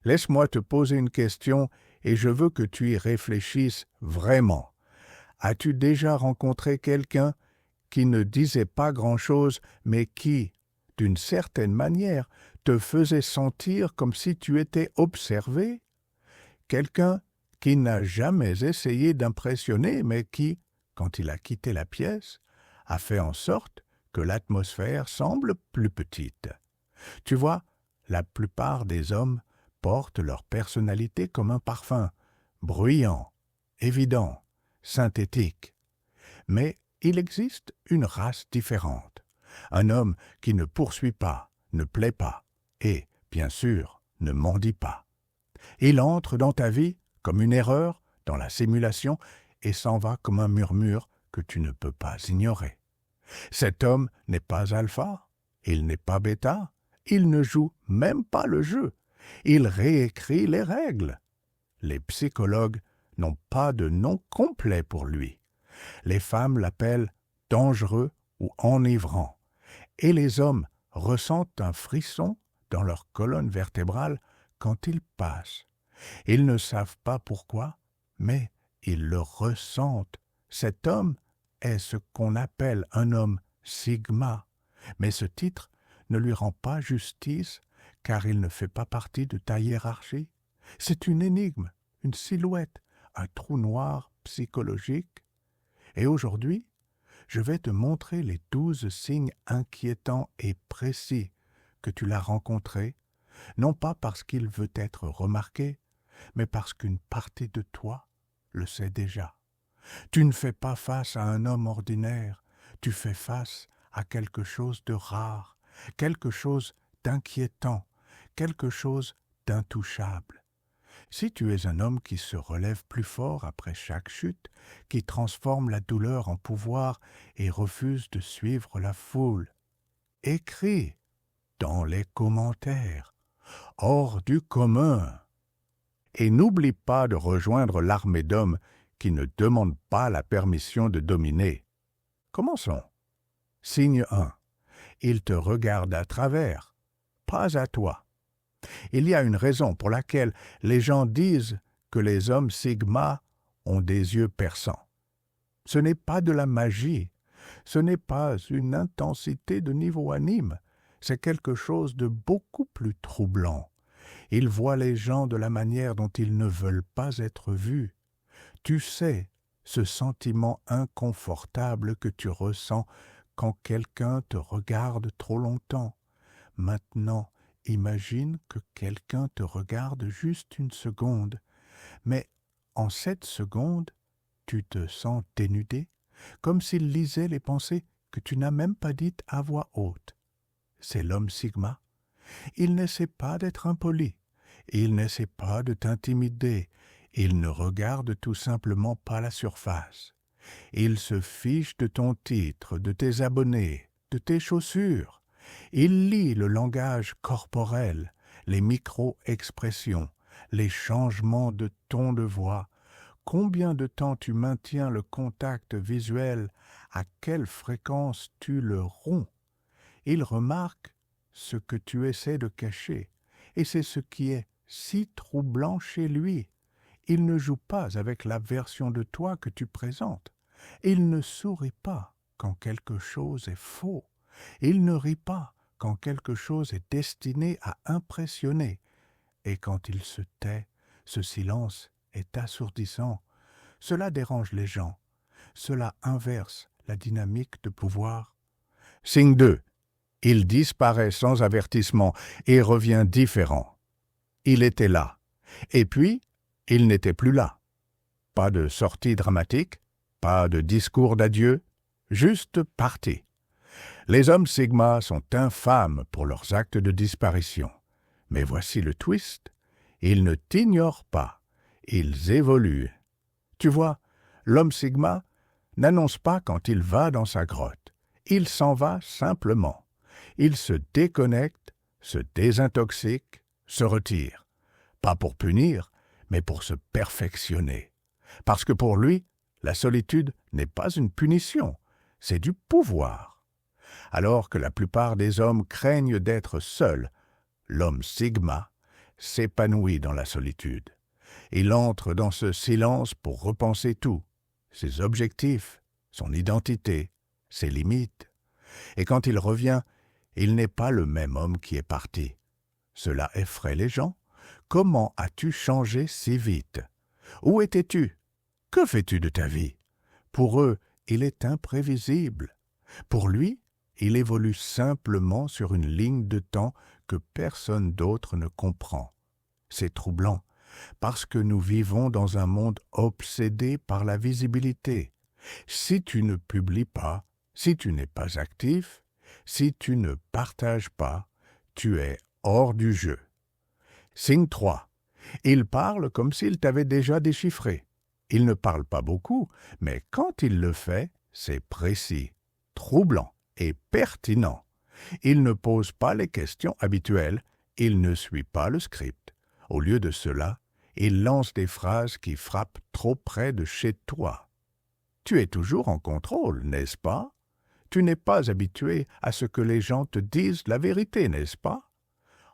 Laisse-moi te poser une question et je veux que tu y réfléchisses vraiment. As-tu déjà rencontré quelqu'un qui ne disait pas grand-chose, mais qui, d'une certaine manière, te faisait sentir comme si tu étais observé? Quelqu'un qui n'a jamais essayé d'impressionner, mais qui, quand il a quitté la pièce, a fait en sorte que l'atmosphère semble plus petite. Tu vois, la plupart des hommes portent leur personnalité comme un parfum, bruyant, évident, synthétique. Mais il existe une race différente. Un homme qui ne poursuit pas, ne plaît pas, et, bien sûr, ne mendie pas. Il entre dans ta vie comme une erreur, dans la simulation, et s'en va comme un murmure que tu ne peux pas ignorer. Cet homme n'est pas alpha, il n'est pas bêta, il ne joue même pas le jeu, il réécrit les règles. Les psychologues n'ont pas de nom complet pour lui. Les femmes l'appellent dangereux ou enivrant, et les hommes ressentent un frisson dans leur colonne vertébrale quand il passe. Ils ne savent pas pourquoi, mais ils le ressentent. Cet homme est ce qu'on appelle un homme sigma, mais ce titre ne lui rend pas justice car il ne fait pas partie de ta hiérarchie. C'est une énigme, une silhouette, un trou noir psychologique. Et aujourd'hui, je vais te montrer les 12 signes inquiétants et précis que tu l'as rencontré, non pas parce qu'il veut être remarqué, mais parce qu'une partie de toi le sait déjà. Tu ne fais pas face à un homme ordinaire, tu fais face à quelque chose de rare, quelque chose d'inquiétant, quelque chose d'intouchable. Si tu es un homme qui se relève plus fort après chaque chute, qui transforme la douleur en pouvoir et refuse de suivre la foule, écris dans les commentaires, hors du commun. Et n'oublie pas de rejoindre l'armée d'hommes qui ne demandent pas la permission de dominer. Commençons. Signe 1. Il te regarde à travers, pas à toi. Il y a une raison pour laquelle les gens disent que les hommes sigma ont des yeux perçants. Ce n'est pas de la magie, ce n'est pas une intensité de niveau anime, c'est quelque chose de beaucoup plus troublant. Ils voient les gens de la manière dont ils ne veulent pas être vus. Tu sais, ce sentiment inconfortable que tu ressens quand quelqu'un te regarde trop longtemps. Maintenant, imagine que quelqu'un te regarde juste une seconde, mais en cette seconde, tu te sens dénudé, comme s'il lisait les pensées que tu n'as même pas dites à voix haute. C'est l'homme sigma. Il n'essaie pas d'être impoli, il n'essaie pas de t'intimider, il ne regarde tout simplement pas la surface. Il se fiche de ton titre, de tes abonnés, de tes chaussures. Il lit le langage corporel, les micro-expressions, les changements de ton de voix. Combien de temps tu maintiens le contact visuel, à quelle fréquence tu le romps. Il remarque ce que tu essaies de cacher, et c'est ce qui est si troublant chez lui. Il ne joue pas avec la version de toi que tu présentes. Il ne sourit pas quand quelque chose est faux. Il ne rit pas quand quelque chose est destiné à impressionner. Et quand il se tait, ce silence est assourdissant. Cela dérange les gens. Cela inverse la dynamique de pouvoir. Signe 2. Il disparaît sans avertissement et revient différent. Il était là. Et puis, il n'était plus là. Pas de sortie dramatique, pas de discours d'adieu, juste parti. Les hommes sigma sont infâmes pour leurs actes de disparition. Mais voici le twist. Ils ne t'ignorent pas. Ils évoluent. Tu vois, l'homme sigma n'annonce pas quand il va dans sa grotte. Il s'en va simplement. Il se déconnecte, se désintoxique, se retire. Pas pour punir, mais pour se perfectionner. Parce que pour lui, la solitude n'est pas une punition, c'est du pouvoir. Alors que la plupart des hommes craignent d'être seuls, l'homme sigma s'épanouit dans la solitude. Il entre dans ce silence pour repenser tout, ses objectifs, son identité, ses limites. Et quand il revient, il n'est pas le même homme qui est parti. Cela effraie les gens. Comment as-tu changé si vite? Où étais-tu? Que fais-tu de ta vie? Pour eux, il est imprévisible. Pour lui, il évolue simplement sur une ligne de temps que personne d'autre ne comprend. C'est troublant, parce que nous vivons dans un monde obsédé par la visibilité. Si tu ne publies pas, si tu n'es pas actif, si tu ne partages pas, tu es hors du jeu. Signe 3. Il parle comme s'il t'avait déjà déchiffré. Il ne parle pas beaucoup, mais quand il le fait, c'est précis, troublant et pertinent. Il ne pose pas les questions habituelles, il ne suit pas le script. Au lieu de cela, il lance des phrases qui frappent trop près de chez toi. Tu es toujours en contrôle, n'est-ce pas? Tu n'es pas habitué à ce que les gens te disent la vérité, n'est-ce pas?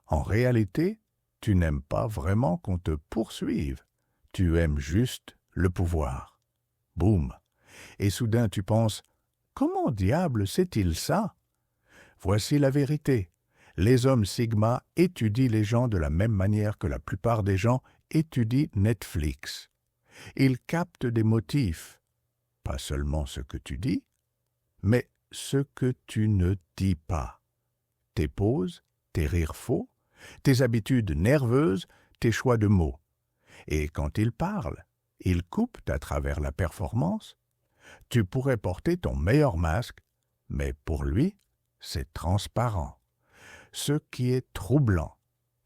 En réalité, tu n'aimes pas vraiment qu'on te poursuive. Tu aimes juste le pouvoir. Boum! Et soudain tu penses, comment diable sait-il ça? Voici la vérité. Les hommes Sigma étudient les gens de la même manière que la plupart des gens étudient Netflix. Ils captent des motifs, pas seulement ce que tu dis, mais ce que tu ne dis pas. Tes pauses, tes rires faux, tes habitudes nerveuses, tes choix de mots. Et quand ils parlent, ils coupent à travers la performance. Tu pourrais porter ton meilleur masque, mais pour lui, c'est transparent. Ce qui est troublant,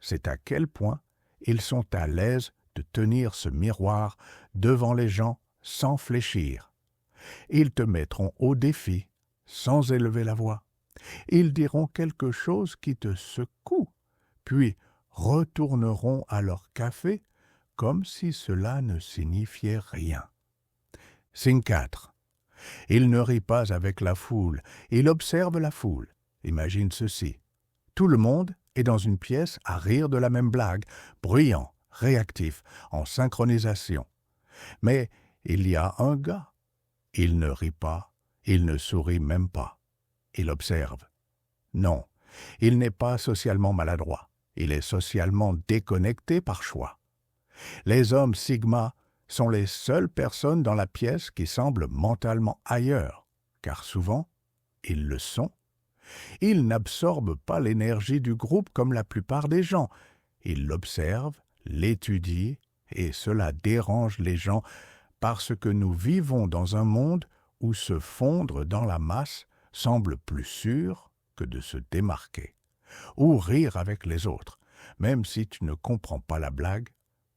c'est à quel point ils sont à l'aise de tenir ce miroir devant les gens sans fléchir. Ils te mettront au défi sans élever la voix. Ils diront quelque chose qui te secoue, puis retourneront à leur café comme si cela ne signifiait rien. Signe 4. Il ne rit pas avec la foule, il observe la foule. Imagine ceci. Tout le monde est dans une pièce à rire de la même blague, bruyant, réactif, en synchronisation. Mais il y a un gars. Il ne rit pas, il ne sourit même pas. Il observe. Non, il n'est pas socialement maladroit. Il est socialement déconnecté par choix. Les hommes Sigma sont les seules personnes dans la pièce qui semblent mentalement ailleurs, car souvent, ils le sont. Ils n'absorbent pas l'énergie du groupe comme la plupart des gens. Ils l'observent, l'étudient, et cela dérange les gens parce que nous vivons dans un monde où se fondre dans la masse semble plus sûr que de se démarquer. Ou rire avec les autres, même si tu ne comprends pas la blague,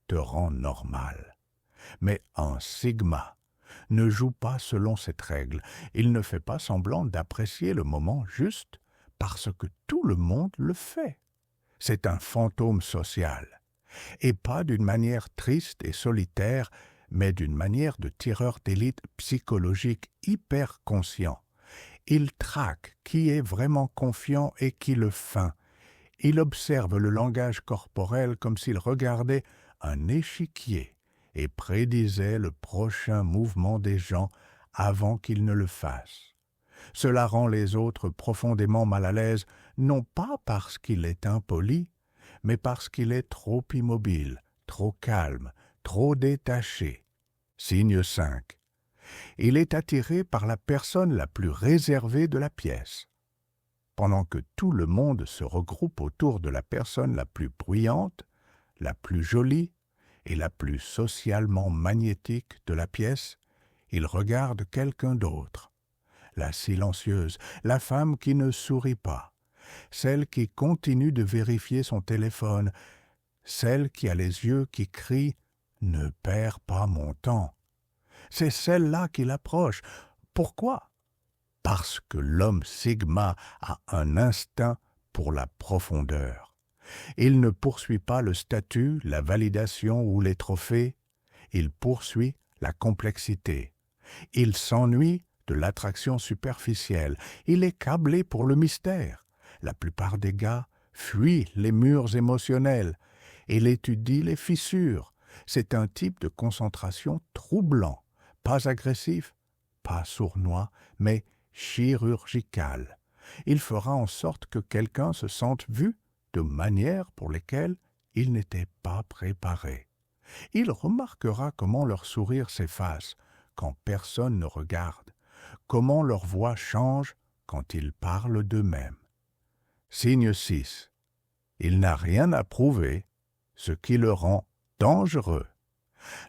te rend normal. Mais un Sigma ne joue pas selon cette règle. Il ne fait pas semblant d'apprécier le moment juste parce que tout le monde le fait. C'est un fantôme social. Et pas d'une manière triste et solitaire, mais d'une manière de tireur d'élite psychologique hyper conscient. Il traque qui est vraiment confiant et qui le feint. Il observe le langage corporel comme s'il regardait un échiquier et prédisait le prochain mouvement des gens avant qu'ils ne le fassent. Cela rend les autres profondément mal à l'aise, non pas parce qu'il est impoli, mais parce qu'il est trop immobile, trop calme, trop détaché. Signe 5. Il est attiré par la personne la plus réservée de la pièce. Pendant que tout le monde se regroupe autour de la personne la plus bruyante, la plus jolie et la plus socialement magnétique de la pièce, il regarde quelqu'un d'autre. La silencieuse, la femme qui ne sourit pas, celle qui continue de vérifier son téléphone, celle qui a les yeux qui crient « Ne perds pas mon temps ». C'est celle-là qu'il approche. Pourquoi? Parce que l'homme Sigma a un instinct pour la profondeur. Il ne poursuit pas le statut, la validation ou les trophées, il poursuit la complexité. Il s'ennuie de l'attraction superficielle, il est câblé pour le mystère. La plupart des gars fuient les murs émotionnels. Il étudie les fissures. C'est un type de concentration troublant, pas agressif, pas sournois, mais chirurgical. Il fera en sorte que quelqu'un se sente vu de manières pour lesquelles il n'était pas préparé. Il remarquera comment leur sourire s'efface quand personne ne regarde, comment leur voix change quand ils parlent d'eux-mêmes. Signe 6. Il n'a rien à prouver, ce qui le rend dangereux.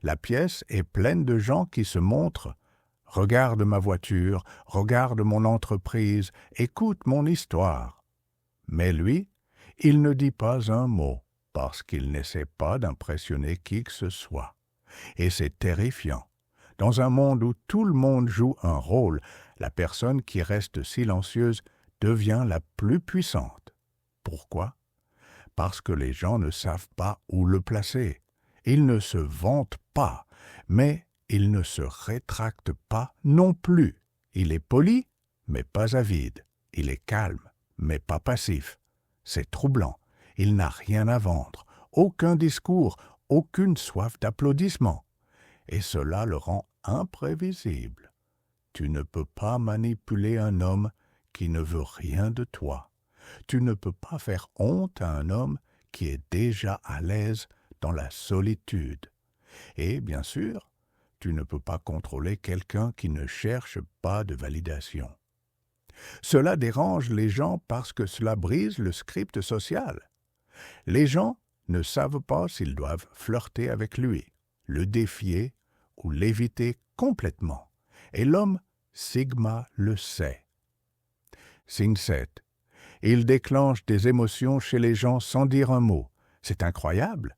La pièce est pleine de gens qui se montrent « Regarde ma voiture, regarde mon entreprise, écoute mon histoire ». Mais lui, il ne dit pas un mot parce qu'il n'essaie pas d'impressionner qui que ce soit. Et c'est terrifiant. Dans un monde où tout le monde joue un rôle, la personne qui reste silencieuse devient la plus puissante. Pourquoi? Parce que les gens ne savent pas où le placer. Il ne se vante pas, mais il ne se rétracte pas non plus. Il est poli, mais pas avide. Il est calme, mais pas passif. C'est troublant. Il n'a rien à vendre, aucun discours, aucune soif d'applaudissements. Et cela le rend imprévisible. Tu ne peux pas manipuler un homme qui ne veut rien de toi. Tu ne peux pas faire honte à un homme qui est déjà à l'aise dans la solitude. Et, bien sûr, tu ne peux pas contrôler quelqu'un qui ne cherche pas de validation. Cela dérange les gens parce que cela brise le script social. Les gens ne savent pas s'ils doivent flirter avec lui, le défier ou l'éviter complètement. Et l'homme Sigma le sait. Signe 7. Il déclenche des émotions chez les gens sans dire un mot. C'est incroyable.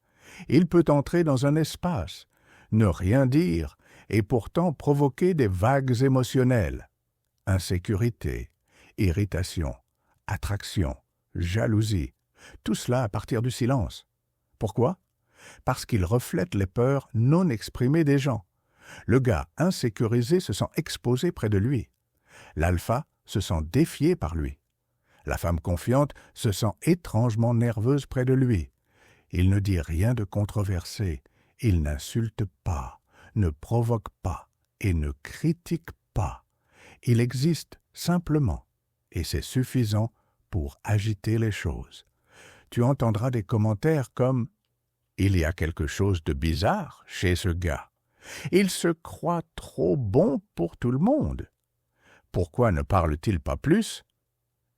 Il peut entrer dans un espace, ne rien dire, et pourtant provoquer des vagues émotionnelles. Insécurité, irritation, attraction, jalousie, tout cela à partir du silence. Pourquoi? Parce qu'il reflète les peurs non exprimées des gens. Le gars insécurisé se sent exposé près de lui. L'alpha se sent défié par lui. La femme confiante se sent étrangement nerveuse près de lui. Il ne dit rien de controversé. Il n'insulte pas, ne provoque pas et ne critique pas. Il existe simplement, et c'est suffisant pour agiter les choses. Tu entendras des commentaires comme « Il y a quelque chose de bizarre chez ce gars. Il se croit trop bon pour tout le monde. Pourquoi ne parle-t-il pas plus ?»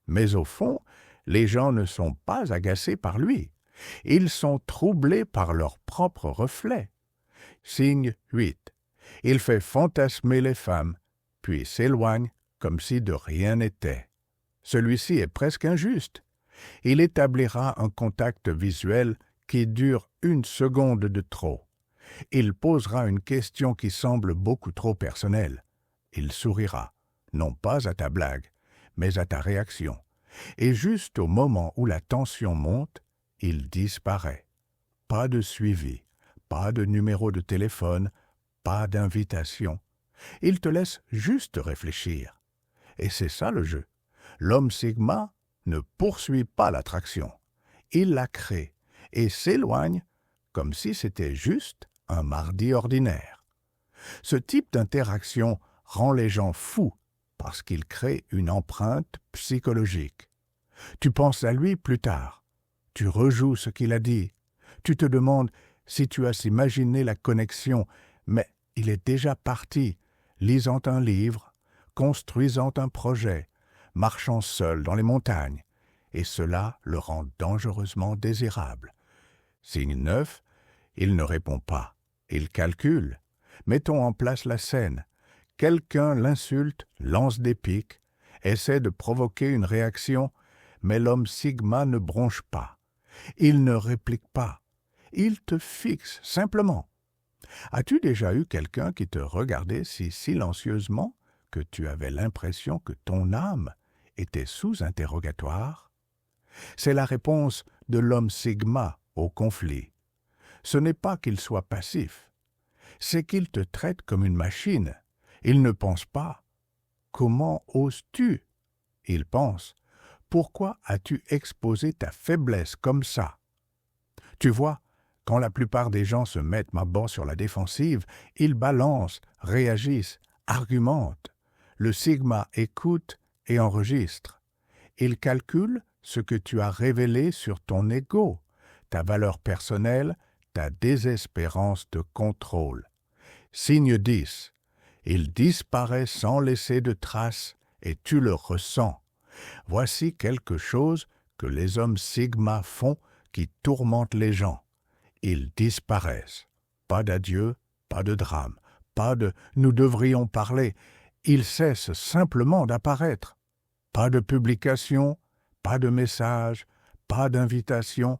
Mais au fond, les gens ne sont pas agacés par lui. Ils sont troublés par leur propre reflet. Signe 8. Il fait fantasmer les femmes, puis s'éloigne comme si de rien n'était. Celui-ci est presque injuste. Il établira un contact visuel qui dure 1 seconde de trop. Il posera une question qui semble beaucoup trop personnelle. Il sourira, non pas à ta blague, mais à ta réaction. Et juste au moment où la tension monte, il disparaît. Pas de suivi, pas de numéro de téléphone, pas d'invitation. Il te laisse juste réfléchir. Et c'est ça le jeu. L'homme Sigma ne poursuit pas l'attraction. Il la crée et s'éloigne comme si c'était juste un mardi ordinaire. Ce type d'interaction rend les gens fous parce qu'il crée une empreinte psychologique. Tu penses à lui plus tard. Tu rejoues ce qu'il a dit. Tu te demandes si tu as imaginé la connexion, mais il est déjà parti, lisant un livre, construisant un projet, marchant seul dans les montagnes, et cela le rend dangereusement désirable. Signe 9, il ne répond pas. Il calcule. Mettons en place la scène. Quelqu'un l'insulte, lance des piques, essaie de provoquer une réaction, mais l'homme Sigma ne bronche pas. Il ne réplique pas. Il te fixe simplement. As-tu déjà eu quelqu'un qui te regardait si silencieusement que tu avais l'impression que ton âme était sous interrogatoire? C'est la réponse de l'homme Sigma au conflit. Ce n'est pas qu'il soit passif, c'est qu'il te traite comme une machine. Il ne pense pas « Comment oses-tu » Il pense « Pourquoi as-tu exposé ta faiblesse comme ça ?» Tu vois, Quand la plupart des gens se mettent maintenant sur la défensive, ils balancent, réagissent, argumentent. Le sigma écoute et enregistre. Il calcule ce que tu as révélé sur ton ego, ta valeur personnelle, ta désespérance de contrôle. Signe 10. Il disparaît sans laisser de traces et tu le ressens. Voici quelque chose que les hommes sigma font qui tourmentent les gens. Ils disparaissent. Pas d'adieu, pas de drame, pas de « nous devrions parler ». Ils cessent simplement d'apparaître. Pas de publication, pas de message, pas d'invitation.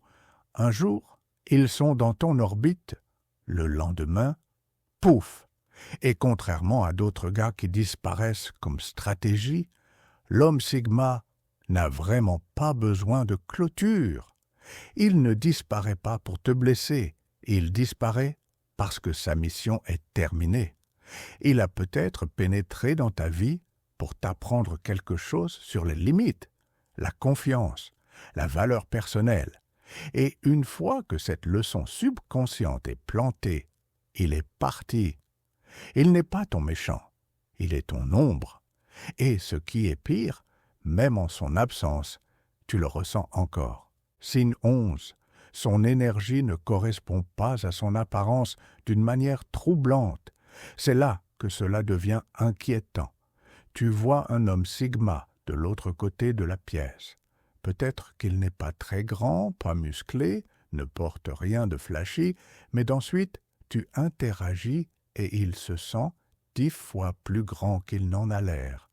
Un jour, ils sont dans ton orbite. Le lendemain, pouf! Et contrairement à d'autres gars qui disparaissent comme stratégie, l'homme sigma n'a vraiment pas besoin de clôture. Il ne disparaît pas pour te blesser, il disparaît parce que sa mission est terminée. Il a peut-être pénétré dans ta vie pour t'apprendre quelque chose sur les limites, la confiance, la valeur personnelle. Et une fois que cette leçon subconsciente est plantée, il est parti. Il n'est pas ton méchant, il est ton ombre. Et ce qui est pire, même en son absence, tu le ressens encore. Signe 11. Son énergie ne correspond pas à son apparence d'une manière troublante. C'est là que cela devient inquiétant. Tu vois un homme sigma de l'autre côté de la pièce. Peut-être qu'il n'est pas très grand, pas musclé, ne porte rien de flashy, mais d'ensuite tu interagis et il se sent 10 fois plus grand qu'il n'en a l'air.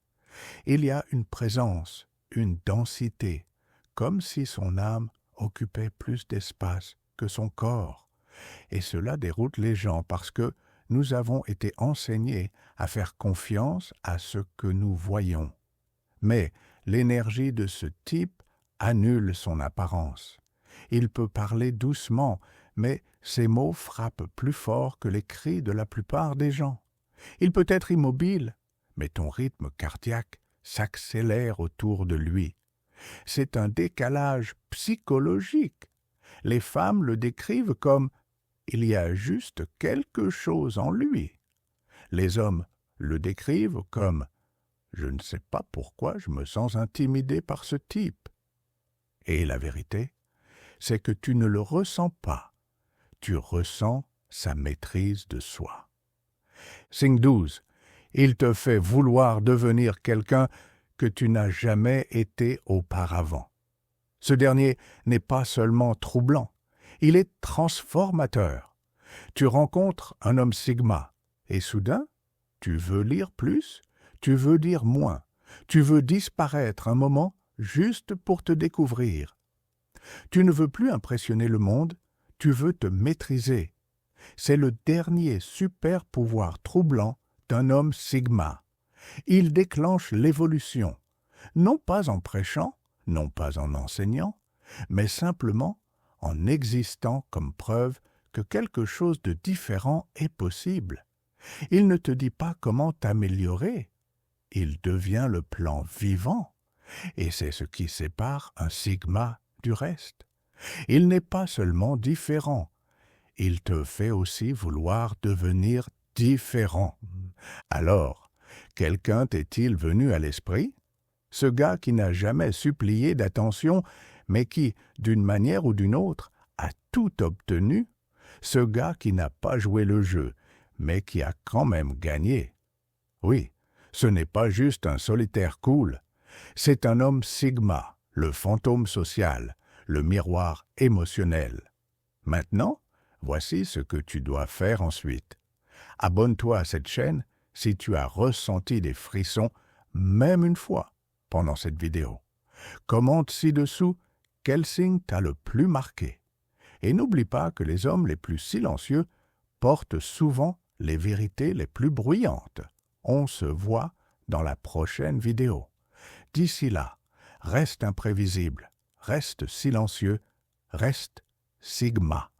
Il y a une présence, une densité, comme si son âme occupait plus d'espace que son corps. Et cela déroute les gens parce que nous avons été enseignés à faire confiance à ce que nous voyons. Mais l'énergie de ce type annule son apparence. Il peut parler doucement, mais ses mots frappent plus fort que les cris de la plupart des gens. Il peut être immobile, mais ton rythme cardiaque s'accélère autour de lui. C'est un décalage psychologique. Les femmes le décrivent comme « il y a juste quelque chose en lui ». Les hommes le décrivent comme « je ne sais pas pourquoi je me sens intimidé par ce type ». Et la vérité, c'est que tu ne le ressens pas. Tu ressens sa maîtrise de soi. Signe 12. Il te fait vouloir devenir quelqu'un que tu n'as jamais été auparavant. Ce dernier n'est pas seulement troublant, il est transformateur. Tu rencontres un homme sigma, et soudain, tu veux lire plus, tu veux dire moins, tu veux disparaître un moment juste pour te découvrir. Tu ne veux plus impressionner le monde, tu veux te maîtriser. C'est le dernier super pouvoir troublant d'un homme sigma. Il déclenche l'évolution, non pas en prêchant, non pas en enseignant, mais simplement en existant comme preuve que quelque chose de différent est possible. Il ne te dit pas comment t'améliorer, il devient le plan vivant, et c'est ce qui sépare un sigma du reste. Il n'est pas seulement différent, il te fait aussi vouloir devenir différent. Alors, quelqu'un t'est-il venu à l'esprit? Ce gars qui n'a jamais supplié d'attention, mais qui, d'une manière ou d'une autre, a tout obtenu? Ce gars qui n'a pas joué le jeu, mais qui a quand même gagné? Oui, ce n'est pas juste un solitaire cool, c'est un homme sigma, le fantôme social, le miroir émotionnel. Maintenant, voici ce que tu dois faire ensuite. Abonne-toi à cette chaîne si tu as ressenti des frissons, même une fois, pendant cette vidéo. Commente ci-dessous quel signe t'a le plus marqué. Et n'oublie pas que les hommes les plus silencieux portent souvent les vérités les plus bruyantes. On se voit dans la prochaine vidéo. D'ici là, reste imprévisible, reste silencieux, reste sigma.